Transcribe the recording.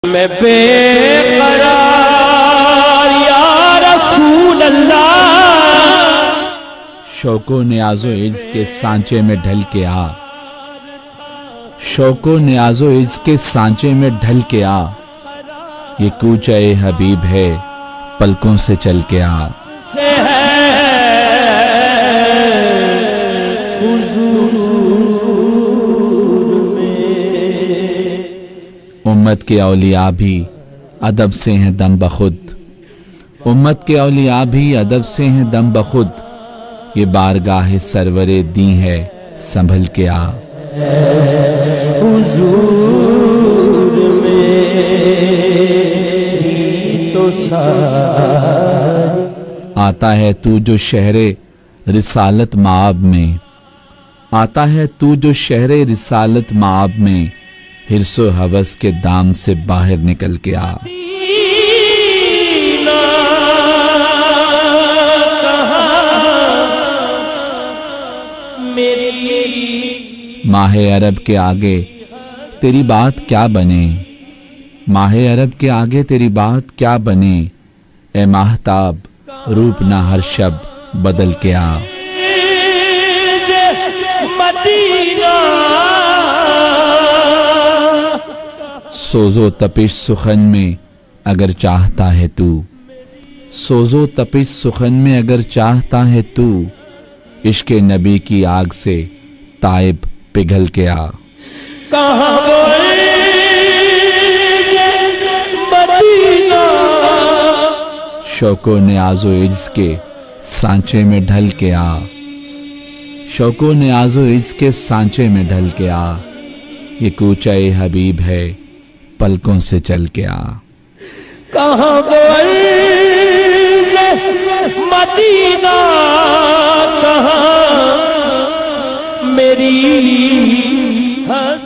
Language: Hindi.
मैं बेकरार या रसूल अल्लाह। शौको न्याज़ो इज़्ज़ के सांचे में ढल के आ, शौको न्याज़ो इज़्ज़ के सांचे में ढल के आ। ये कूचा ए हबीब है, पलकों से चल के आ। उम्मत के औलिया भी अदब से हैं दम बखुद, उम्मत के औलिया भी अदब से हैं दम बखुद। ये बारगाह सरवरे दी है, संभल के आ। हुजूर में तो आता है तू जो शहरे रिसालत माब में, आता है तू जो शहरे रिसालत माब में। हिर्सो हवस के दाम से बाहर निकल के आ। माहे अरब के आगे तेरी बात क्या बने, माहे अरब के आगे तेरी बात क्या बने। ए महताब रूप ना हर शब बदल के आ। सोजो तपिश सुखन में अगर चाहता है तू, सोजो तपिश सुखन में अगर चाहता है तू। इश्क नबी की आग से ताइब पिघल के आ। कहाँ मदीना शौको न्याज़ो इज़्ज़ के सांचे में ढल के आ, शौको न्याज़ो इज़्ज़ के सांचे में ढल के आ। ये कूचा ए हबीब है, पलकों से चल के आ। कहाँ मदीना, कहाँ मेरी हंस